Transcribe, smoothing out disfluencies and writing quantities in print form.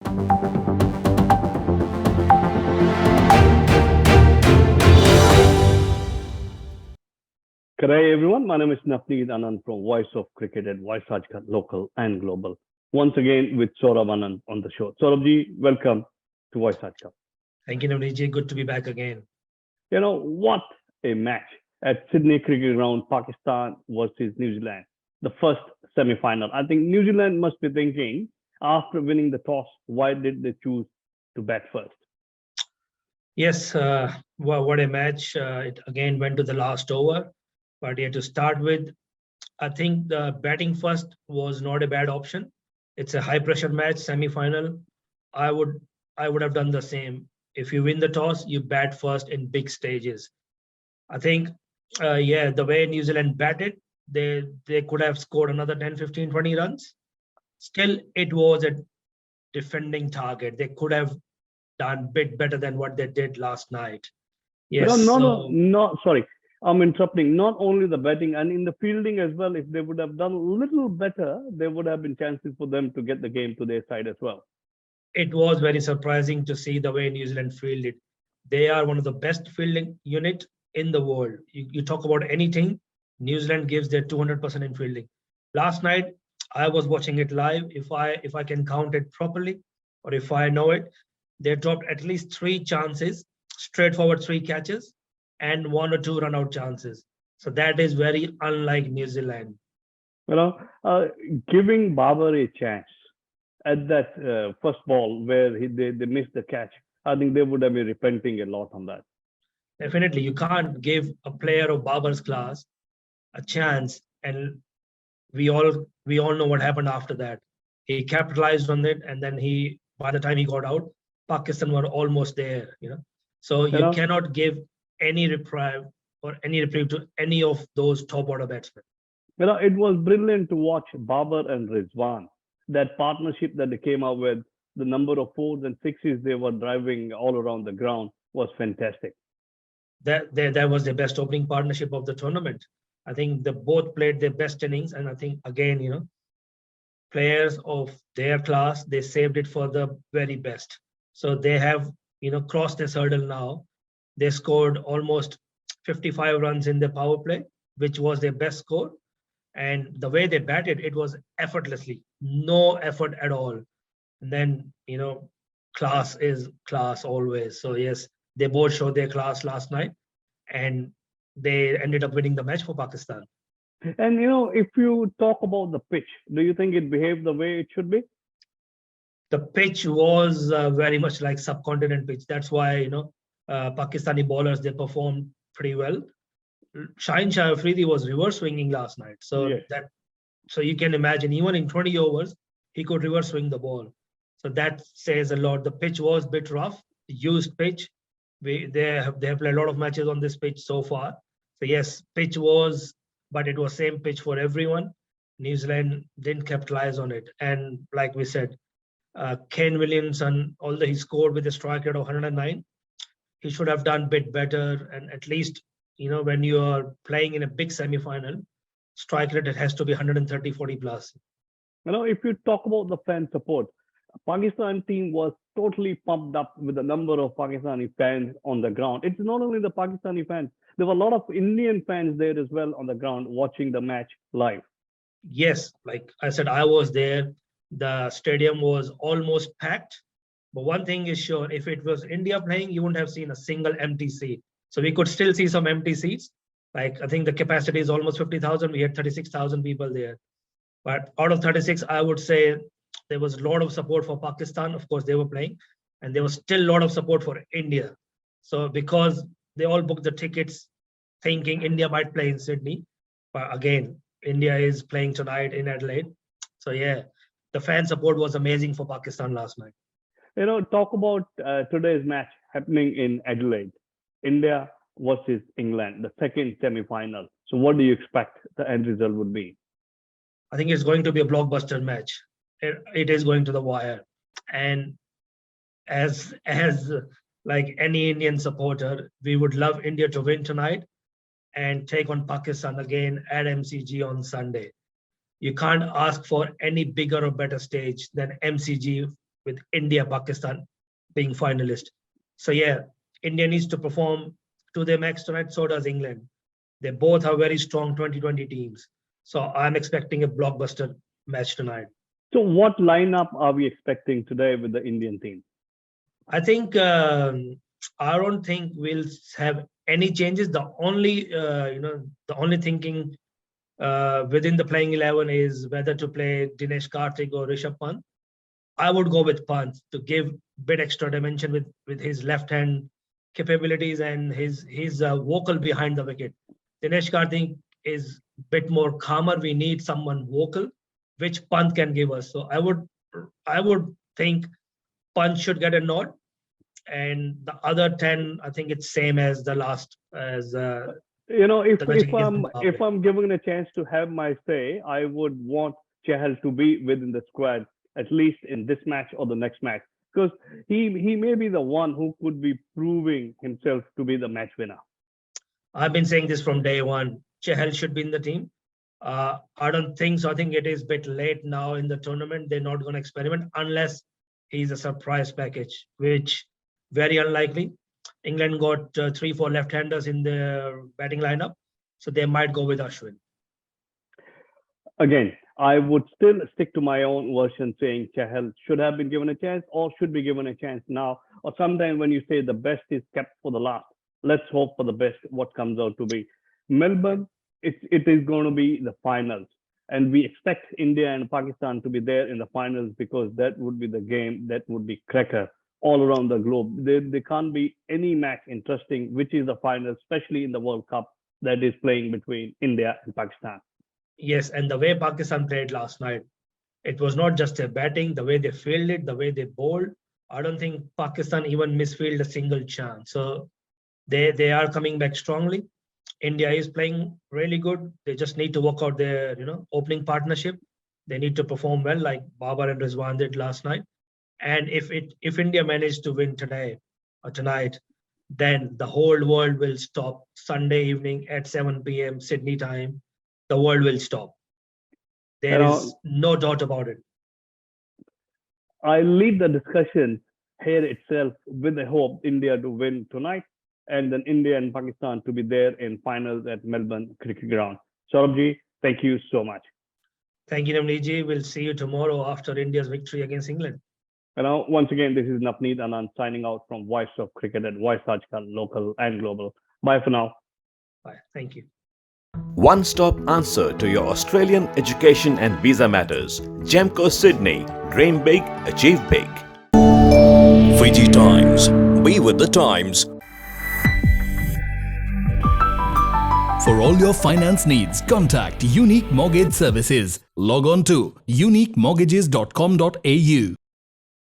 Good day, everyone. My name is Navneet Anand from Voice of Cricket at Voice aajKal, local and global. Once again with Saurabh Anand on the show. Saurabh welcome to Voice aajKal. Thank you, Navneet. Good to be back again. You know, what a match at Sydney Cricket Ground, Pakistan versus New Zealand. The first semi-final. I think New Zealand must be thinking, after winning the toss, why did they choose to bat first? Yes, what a match. It again went to the last over. But yeah, to start with, I think the batting first was not a bad option. It's a high pressure match, semi-final. I would I would have done the same. If you win the toss, you bat first in big stages. I think, yeah, the way New Zealand batted, they could have scored another 10, 15, 20 runs. Still, it was a defending target. They could have done a bit better than what they did last night. Well, Yes, so not sorry. I'm interrupting. Not only the batting and in the fielding as well. If they would have done a little better, there would have been chances for them to get the game to their side as well. it was very surprising to see the way New Zealand fielded. They are one of the best fielding unit in the world. You talk about anything, New Zealand gives their 200% in fielding. Last night, I was watching it live. If I can count it properly, or if I know it, they dropped at least three chances, straightforward three catches, and one or two run out chances. So that is very unlike New Zealand. You know, giving Babar a chance at that first ball where they missed the catch. I think they would have been repenting a lot on that. Definitely, you can't give a player of Babar's class a chance, and we all know what happened after that. He capitalized on it, and then he by the time he got out, Pakistan were almost there. So You you know, cannot give any reprieve to any of those top order batsmen. it was brilliant to watch Babar and Rizwan. That partnership that they came up with, the number of fours and sixes they were driving all around the ground was fantastic. That was the best opening partnership of the tournament. I think they both played their best innings, and I think again, players of their class, they saved it for the very best. So they have, crossed this hurdle now. They scored almost 55 runs in the power play, which was their best score. And the way they batted, it was effortlessly, no effort at all. And then, class is class always. So yes, they both showed their class last night, and they ended up winning the match for Pakistan. And if you talk about the pitch, do you think it behaved the way it should be? The pitch was very much like subcontinent pitch. That's why Pakistani bowlers, they performed pretty well. Shaheen Shah Afridi was reverse swinging last night, Yes. so you can imagine even in 20 overs he could reverse swing the ball. So that says a lot. The pitch was a bit rough, used pitch. They have played a lot of matches on this pitch so far. So yes, pitch was, but it was same pitch for everyone. New Zealand didn't capitalize on it, and like we said, Kane Williamson, although he scored with a strike rate of 109, he should have done a bit better. And at least, when you are playing in a big semi-final, strike rate, it has to be 130, 40 plus. If you talk about the fan support, Pakistan team was totally pumped up with the number of Pakistani fans on the ground. It's not only the Pakistani fans, there were a lot of Indian fans there as well on the ground watching the match live. Yes, like I said, I was there. The stadium was almost packed. But one thing is sure, if it was India playing, you wouldn't have seen a single empty seat. So we could still see some empty seats. Like I think the capacity is almost 50,000. We had 36,000 people there. But out of 36, I would say there was a lot of support for Pakistan. Of course, they were playing. And there was still a lot of support for India. So because they all booked the tickets thinking India might play in Sydney. But again, India is playing tonight in Adelaide. So yeah, the fan support was amazing for Pakistan last night. Talk about today's match happening in Adelaide, India versus England, the second semi-final. So what do you expect the end result would be? I think it's going to be a blockbuster match. It is going to the wire. And as like any Indian supporter, we would love India to win tonight and take on Pakistan again at MCG on Sunday. You can't ask for any bigger or better stage than MCG with India, Pakistan being finalist. So yeah, India needs to perform to their max tonight. So does England. They both are very strong 2020 teams. So I'm expecting a blockbuster match tonight. So what lineup are we expecting today with the Indian team? I think I don't think we'll have any changes. The only the only thinking within the playing 11 is whether to play Dinesh Karthik or Rishabh Pant. I would go with Pant to give bit extra dimension with his left hand capabilities and his vocal behind the wicket. Dinesh Karthik is a bit more calmer. We need someone vocal, which Pant can give us. So I would think Pant should get a nod, and the other 10, I think it's same as the last as if I'm given a chance to have my say, I would want Chahal to be within the squad at least in this match or the next match, because he may be the one who could be proving himself to be the match winner. I've been saying this from day one. Chahal should be in the team. I don't think so. I think it is a bit late now in the tournament. They're not going to experiment unless he's a surprise package, which very unlikely. England got 3-4 left-handers in their batting lineup, so they might go with Ashwin. Again, I would still stick to my own version saying Chahal should have been given a chance or should be given a chance now. Or sometimes when you say the best is kept for the last, let's hope for the best, what comes out to be. Melbourne, it is going to be the finals. And we expect India and Pakistan to be there in the finals because that would be the game that would be cracker all around the globe. There can't be any match interesting, which is the final, especially in the World Cup that is playing between India and Pakistan. Yes, and the way Pakistan played last night, it was not just their batting, the way they fielded, the way they bowled. I don't think Pakistan even misfielded a single chance. So they are coming back strongly. India is playing really good. They just need to work out their opening partnership. They need to perform well, like Babar and Rizwan did last night. And if India managed to win today or tonight, then the whole world will stop. Sunday evening at 7 p.m. Sydney time, the world will stop. There is no doubt about it. I lead the discussion here itself with the hope India to win tonight and then India and Pakistan to be there in finals at Melbourne Cricket Ground. Saurabh, thank you so much. Thank you, Navneet. We'll see you tomorrow after India's victory against England. Once again, this is Navneet Anand signing out from Voice of Cricket at Voice aajKal, local and global. Bye for now. Bye. Thank you. One-stop answer to your Australian education and visa matters. Gemco Sydney. Dream big, achieve big. Fiji Times. Be with the times. For all your finance needs, contact Unique Mortgage Services. Log on to uniquemortgages.com.au.